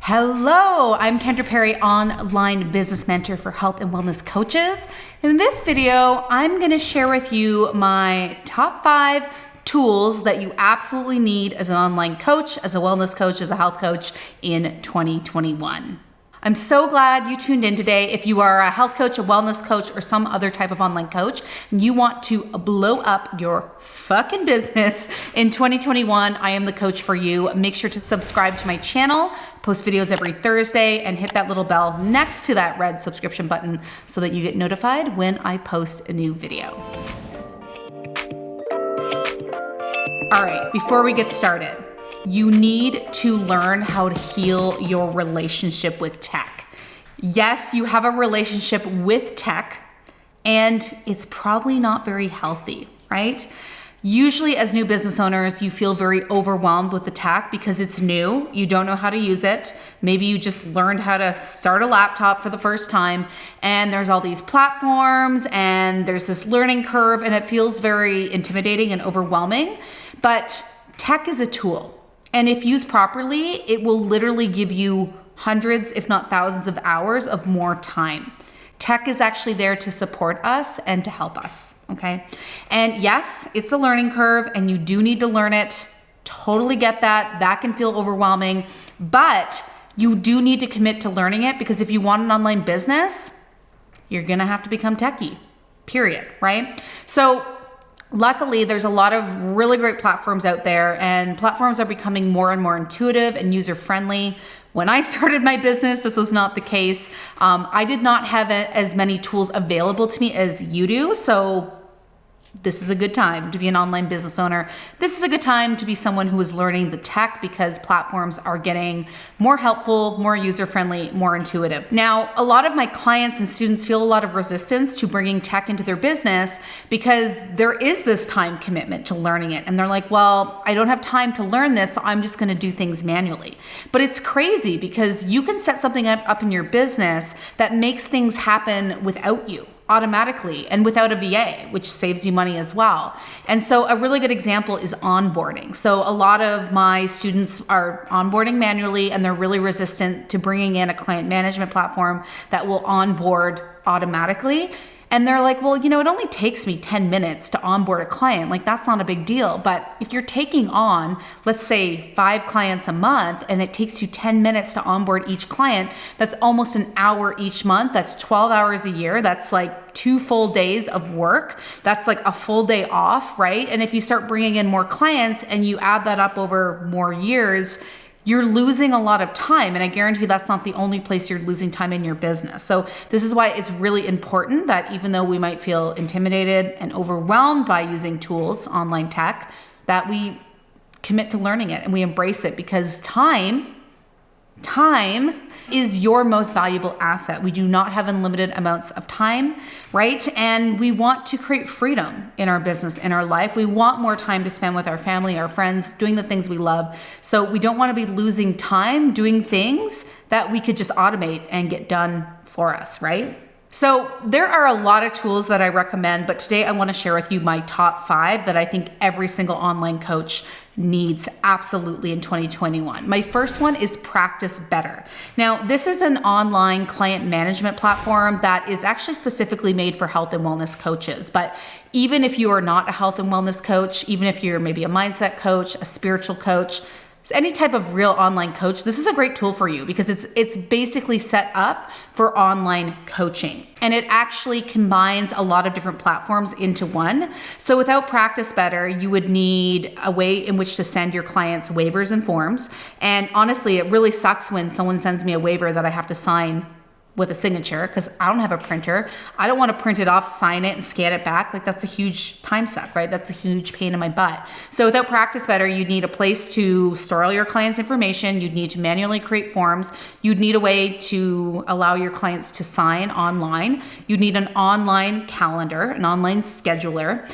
Hello, I'm Kendra Perry, online business mentor for health and wellness coaches. In this video, I'm gonna share with you my top 5 tools that you absolutely need as an online coach, as a wellness coach, as a health coach in 2021. I'm so glad you tuned in today. If you are a health coach, a wellness coach, or some other type of online coach, and you want to blow up your fucking business in 2021, I am the coach for you. Make sure to subscribe to my channel, post videos every Thursday, and hit that little bell next to that red subscription button so that you get notified when I post a new video. All right, before we get started, you need to learn how to heal your relationship with tech. Yes, you have a relationship with tech, and it's probably not very healthy, right? Usually as new business owners, you feel very overwhelmed with the tech because it's new. You don't know how to use it. Maybe you just learned how to start a laptop for the first time, and there's all these platforms and there's this learning curve, and it feels very intimidating and overwhelming. But tech is a tool. And if used properly, it will literally give you hundreds, if not thousands of hours of more time. Tech is actually there to support us and to help us, okay? And yes, it's a learning curve and you do need to learn it. Totally get that. That can feel overwhelming, but you do need to commit to learning it, because if you want an online business, you're gonna have to become techie, period, right? So luckily, there's a lot of really great platforms out there, and platforms are becoming more and more intuitive and user-friendly. When I started my business, this was not the case. I did not have as many tools available to me as you do, so this is a good time to be an online business owner. This is a good time to be someone who is learning the tech, because platforms are getting more helpful, more user-friendly, more intuitive. Now, a lot of my clients and students feel a lot of resistance to bringing tech into their business because there is this time commitment to learning it. And they're like, well, I don't have time to learn this, so I'm just gonna do things manually. But it's crazy, because you can set something up in your business that makes things happen without you, automatically, and without a VA, which saves you money as well. And so a really good example is onboarding. So a lot of my students are onboarding manually, and they're really resistant to bringing in a client management platform that will onboard automatically. And they're like, well, you know, it only takes me 10 minutes to onboard a client. Like, that's not a big deal. But if you're taking on, let's say 5 clients a month, and it takes you 10 minutes to onboard each client, that's almost an hour each month. That's 12 hours a year. That's like 2 full days of work. That's like a full day off, right? And if you start bringing in more clients and you add that up over more years, you're losing a lot of time. And I guarantee that's not the only place you're losing time in your business. So this is why it's really important that even though we might feel intimidated and overwhelmed by using tools, online tech, that we commit to learning it and we embrace it, because time is your most valuable asset. We do not have unlimited amounts of time, right? And we want to create freedom in our business, in our life. We want more time to spend with our family, our friends, doing the things we love. So we don't want to be losing time doing things that we could just automate and get done for us, right? So there are a lot of tools that I recommend, but today I want to share with you my top 5 that I think every single online coach needs absolutely in 2021. My first one is Practice Better. Now, this is an online client management platform that is actually specifically made for health and wellness coaches. But even if you are not a health and wellness coach, even if you're maybe a mindset coach, a spiritual coach, any type of real online coach, this is a great tool for you, because it's basically set up for online coaching. And it actually combines a lot of different platforms into one. So without Practice Better, you would need a way in which to send your clients waivers and forms. And honestly, it really sucks when someone sends me a waiver that I have to sign with a signature, because I don't have a printer. I don't want to print it off, sign it, and scan it back. Like, that's a huge time suck, right? That's a huge pain in my butt. So without Practice Better, you'd need a place to store all your clients' information. You'd need to manually create forms. You'd need a way to allow your clients to sign online. You'd need an online calendar, an online scheduler.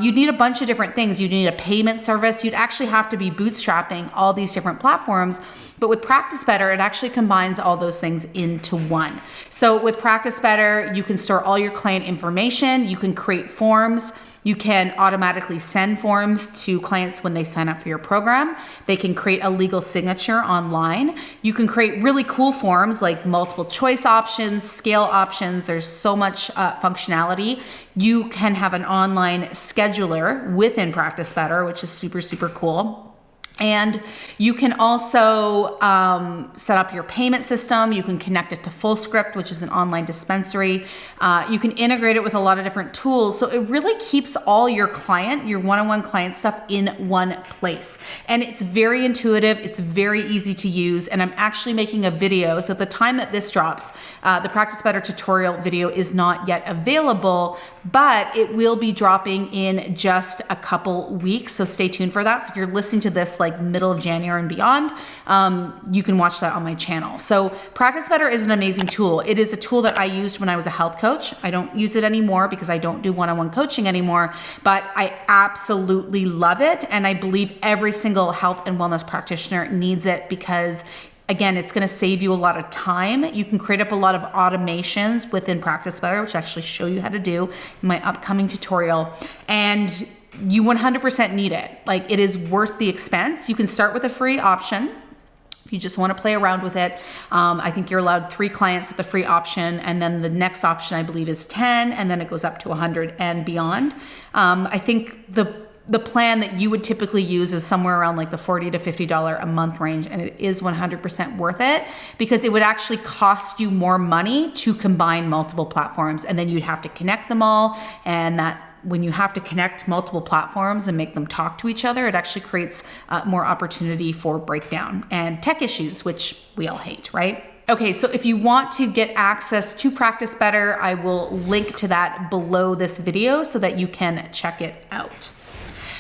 You'd need a bunch of different things. You'd need a payment service. You'd actually have to be bootstrapping all these different platforms. But with Practice Better, it actually combines all those things into one. So with Practice Better, you can store all your client information, you can create forms, You can automatically send forms to clients when they sign up for your program. They can create a legal signature online. You can create really cool forms like multiple choice options, scale options. There's so much functionality. You can have an online scheduler within Practice Better, which is super, super cool. And you can also set up your payment system. You can connect it to FullScript, which is an online dispensary. You can integrate it with a lot of different tools. So it really keeps all your one-on-one client stuff in one place. And it's very intuitive. It's very easy to use. And I'm actually making a video. So at the time that this drops, the Practice Better tutorial video is not yet available, but it will be dropping in just a couple weeks. So stay tuned for that. So if you're listening to this like middle of January and beyond, you can watch that on my channel. So Practice Better is an amazing tool. It is a tool that I used when I was a health coach. I don't use it anymore because I don't do one-on-one coaching anymore, but I absolutely love it. And I believe every single health and wellness practitioner needs it because again, it's going to save you a lot of time. You can create up a lot of automations within Practice Better, which I actually show you how to do in my upcoming tutorial. And you 100% need it. Like, it is worth the expense. You can start with a free option if you just want to play around with it. I think you're allowed 3 clients with the free option, and then the next option I believe is 10, and then it goes up to 100 and beyond. I think the plan that you would typically use is somewhere around like the $40 to $50 a month range, and it is 100% worth it because it would actually cost you more money to combine multiple platforms, and then you'd have to connect them all, and that when you have to connect multiple platforms and make them talk to each other, it actually creates more opportunity for breakdown and tech issues, which we all hate, right? Okay, so if you want to get access to Practice Better, I will link to that below this video so that you can check it out.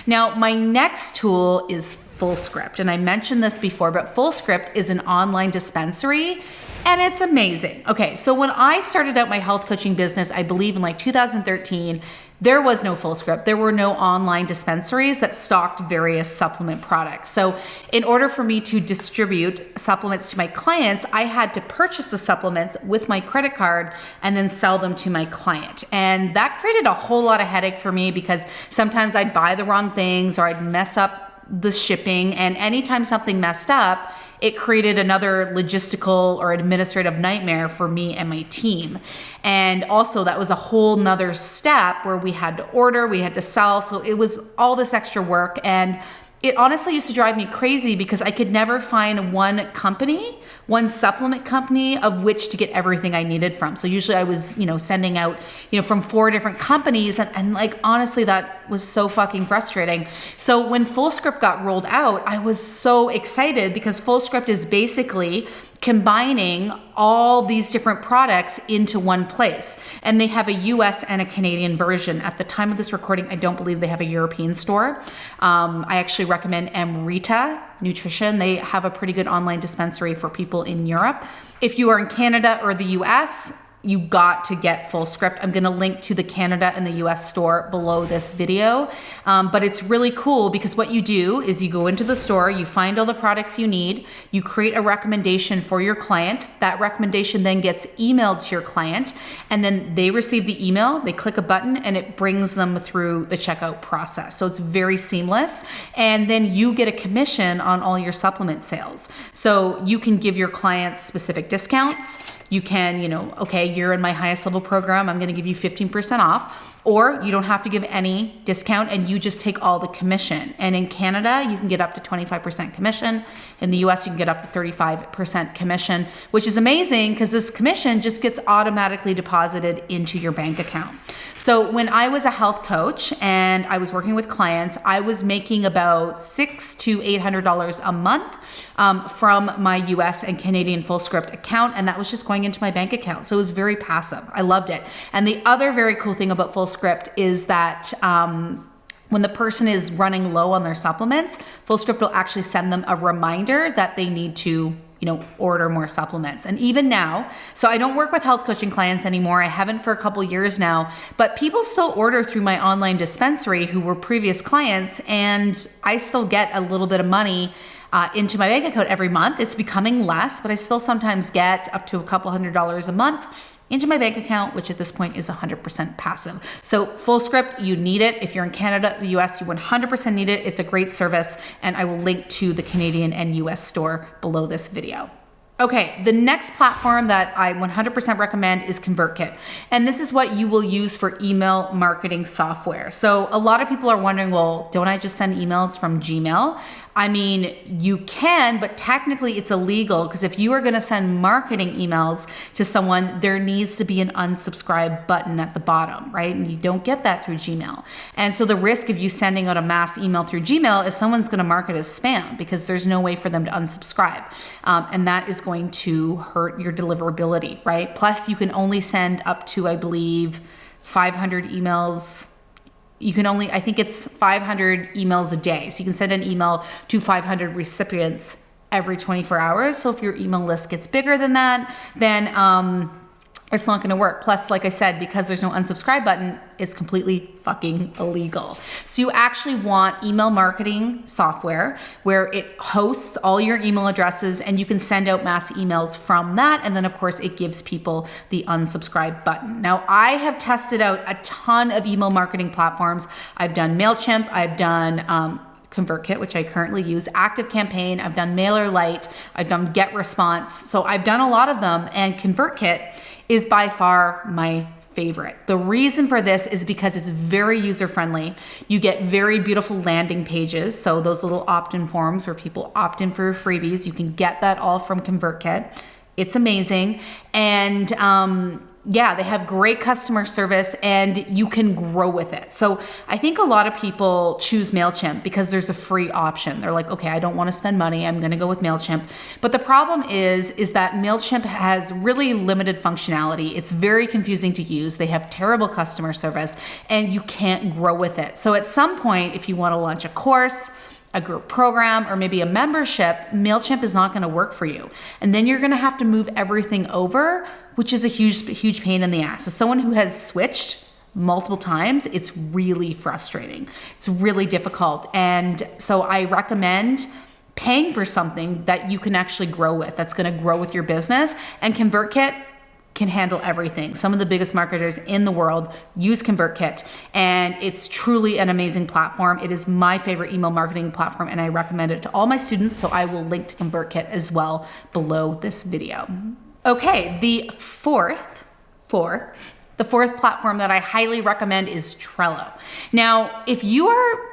Now, my next tool is FullScript, and I mentioned this before, but FullScript is an online dispensary, and it's amazing. Okay, so when I started out my health coaching business, I believe in like 2013, there was no FullScript. There were no online dispensaries that stocked various supplement products. So in order for me to distribute supplements to my clients, I had to purchase the supplements with my credit card and then sell them to my client. And that created a whole lot of headache for me because sometimes I'd buy the wrong things or I'd mess up the shipping. And anytime something messed up, it created another logistical or administrative nightmare for me and my team. And also that was a whole nother step where we had to order, we had to sell. So it was all this extra work. And it honestly used to drive me crazy because I could never find one company, one supplement company of which to get everything I needed from. So usually I was, sending out, from 4 different companies and like, honestly, that was so fucking frustrating. So when FullScript got rolled out, I was so excited because FullScript is basically combining all these different products into one place. And they have a US and a Canadian version. At the time of this recording, I don't believe they have a European store. I actually recommend Amrita Nutrition. They have a pretty good online dispensary for people in Europe. If you are in Canada or the US, you got to get FullScript. I'm gonna link to the Canada and the US store below this video. But it's really cool because what you do is you go into the store, you find all the products you need, you create a recommendation for your client. That recommendation then gets emailed to your client, and then they receive the email, they click a button, and it brings them through the checkout process. So it's very seamless. And then you get a commission on all your supplement sales. So you can give your clients specific discounts. You can, okay, you're in my highest level program, I'm gonna give you 15% off. Or you don't have to give any discount and you just take all the commission. And in Canada, you can get up to 25% commission. In the US, you can get up to 35% commission, which is amazing because this commission just gets automatically deposited into your bank account. So when I was a health coach and I was working with clients, I was making about $600 to $800 a month from my US and Canadian FullScript account, and that was just going into my bank account. So it was very passive. I loved it. And the other very cool thing about FullScript is that when the person is running low on their supplements, FullScript will actually send them a reminder that they need to order more supplements. And even now, so I don't work with health coaching clients anymore. I haven't for a couple years now, but people still order through my online dispensary who were previous clients, and I still get a little bit of money into my bank account every month. It's becoming less, but I still sometimes get up to a couple $100s a month into my bank account, which at this point is 100% passive. So Fullscript, you need it. If you're in Canada, the US, you 100% need it. It's a great service, and I will link to the Canadian and US store below this video. Okay, the next platform that I 100% recommend is ConvertKit. And this is what you will use for email marketing software. So a lot of people are wondering, well, don't I just send emails from Gmail? I mean, you can, but technically it's illegal, because if you are going to send marketing emails to someone, there needs to be an unsubscribe button at the bottom, right? And you don't get that through Gmail. And so the risk of you sending out a mass email through Gmail is someone's going to mark it as spam, because there's no way for them to unsubscribe. And that is going to hurt your deliverability, right? Plus, you can only send up to, I believe, 500 emails. You can only, I think it's 500 emails a day. So you can send an email to 500 recipients every 24 hours. So if your email list gets bigger than that, then it's not gonna work. Plus, like I said, because there's no unsubscribe button, it's completely fucking illegal. So you actually want email marketing software where it hosts all your email addresses, and you can send out mass emails from that. And then of course it gives people the unsubscribe button. Now, I have tested out a ton of email marketing platforms. I've done MailChimp, I've done ConvertKit, which I currently use, ActiveCampaign, I've done MailerLite, I've done GetResponse. So I've done a lot of them, and ConvertKit is by far my favorite. The reason for this is because it's very user-friendly. You get very beautiful landing pages. So those little opt-in forms where people opt in for freebies, you can get that all from ConvertKit. It's amazing. And yeah, they have great customer service, and you can grow with it. So I think a lot of people choose MailChimp because there's a free option. They're like, okay, I don't want to spend money, I'm going to go with MailChimp. But the problem is that MailChimp has really limited functionality. It's very confusing to use. They have terrible customer service, and you can't grow with it. So at some point, if you want to launch a course, a group program, or maybe a membership, MailChimp is not going to work for you. And then you're going to have to move everything over, which is a huge pain in the ass. As someone who has switched multiple times, it's really frustrating. It's really difficult. And so I recommend paying for something that you can actually grow with, that's going to grow with your business. And ConvertKit can handle everything. Some of the biggest marketers in the world use ConvertKit, and it's truly an amazing platform. It is my favorite email marketing platform, and I recommend it to all my students. So I will link to ConvertKit as well below this video. Okay, the fourth platform that I highly recommend is Trello. Now, if you are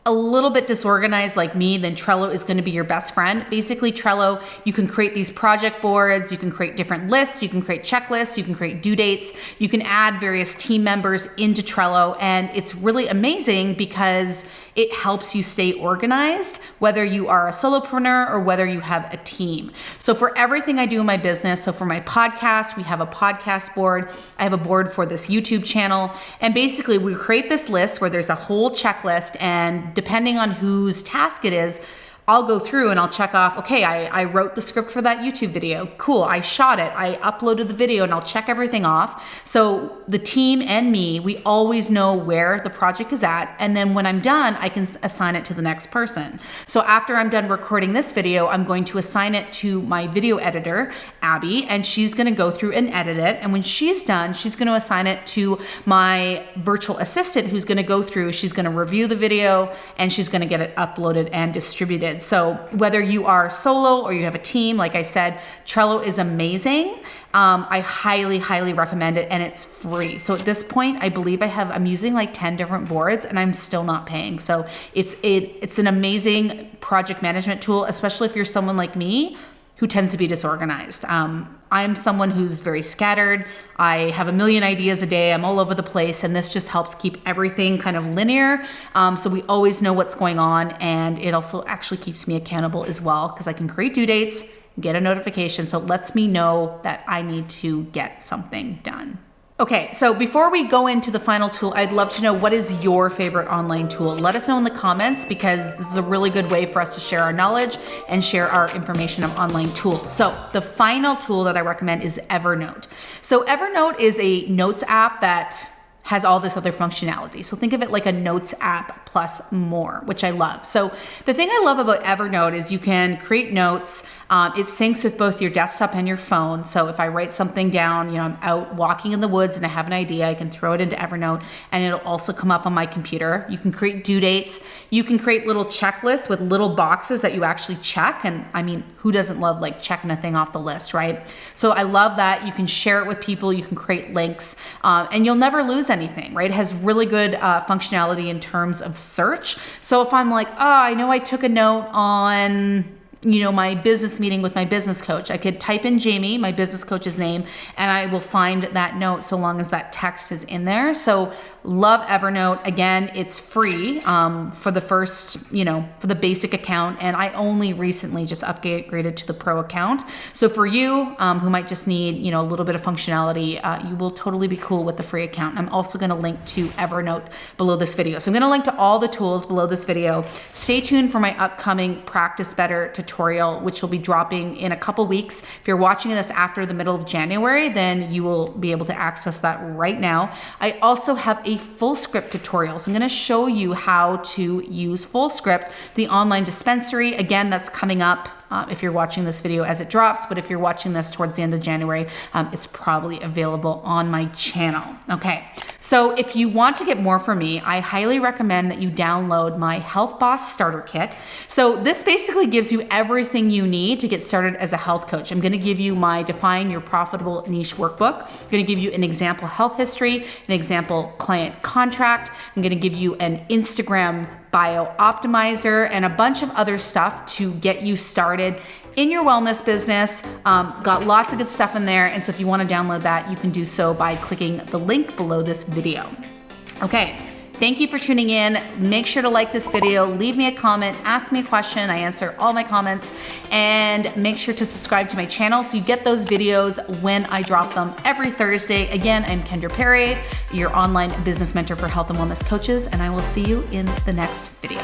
a little bit disorganized like me, then Trello is going to be your best friend. Basically, Trello, you can create these project boards, you can create different lists, you can create checklists, you can create due dates, you can add various team members into Trello, and it's really amazing because it helps you stay organized, whether you are a solopreneur or whether you have a team. So for everything I do in my business, so for my podcast, we have a podcast board, I have a board for this YouTube channel, and basically we create this list where there's a whole checklist, and depending on whose task it is, I'll go through and I'll check off, okay, I wrote the script for that YouTube video. Cool, I shot it, I uploaded the video, and I'll check everything off. So the team and me, we always know where the project is at. And then when I'm done, I can assign it to the next person. So after I'm done recording this video, I'm going to assign it to my video editor, Abby, and she's gonna go through and edit it. And when she's done, she's gonna assign it to my virtual assistant, who's gonna go through, she's gonna review the video, and she's gonna get it uploaded and distributed. So whether you are solo or you have a team, like I said, Trello is amazing. I highly recommend it, and it's free. So at this point, I believe I'm using like 10 different boards, and I'm still not paying. So it's an amazing project management tool, especially if you're someone like me who tends to be disorganized. I'm someone who's very scattered. I have a million ideas a day. I'm all over the place, and this just helps keep everything kind of linear. So we always know what's going on, and it also actually keeps me accountable as well, because I can create due dates, get a notification, so it lets me know that I need to get something done. Okay, so before we go into the final tool, I'd love to know, what is your favorite online tool? Let us know in the comments, because this is a really good way for us to share our knowledge and share our information of online tools. So the final tool that I recommend is Evernote. So Evernote is a notes app that has all this other functionality. So think of it like a notes app plus more, which I love. So the thing I love about Evernote is you can create notes. It syncs with both your desktop and your phone. So if I write something down, you know, I'm out walking in the woods and I have an idea, I can throw it into Evernote and it'll also come up on my computer. You can create due dates. You can create little checklists with little boxes that you actually check. And I mean, who doesn't love like checking a thing off the list, right? So I love that. You can share it with people. You can create links and you'll never lose anything, right? It has really good functionality in terms of search. So if I'm like, oh, I know I took a note on, you know, my business meeting with my business coach, I could type in Jamie, my business coach's name, and I will find that note so long as that text is in there. So love Evernote. Again, it's free for the first, you know, for the basic account. And I only recently just upgraded to the pro account. So for you who might just need, you know, a little bit of functionality, you will totally be cool with the free account. I'm also going to link to Evernote below this video. So I'm going to link to all the tools below this video. Stay tuned for my upcoming Practice Better tutorial, which will be dropping in a couple weeks. If you're watching this after the middle of January, then you will be able to access that right now. I also have a FullScript tutorial. So I'm going to show you how to use FullScript, the online dispensary. Again, that's coming up if you're watching this video as it drops, but if you're watching this towards the end of January, it's probably available on my channel. Okay, so if you want to get more from me, I highly recommend that you download my Health Boss Starter Kit. So this basically gives you everything you need to get started as a health coach. I'm going to give you my Define Your Profitable Niche workbook. I'm going to give you an example health history, an example client contract. I'm going to give you an Instagram bio optimizer and a bunch of other stuff to get you started in your wellness business. Got lots of good stuff in there. And so if you want to download that, you can do so by clicking the link below this video. Okay. Thank you for tuning in. Make sure to like this video, leave me a comment, ask me a question. I answer all my comments, and make sure to subscribe to my channel so you get those videos when I drop them every Thursday. Again, I'm Kendra Perry, your online business mentor for health and wellness coaches, and I will see you in the next video.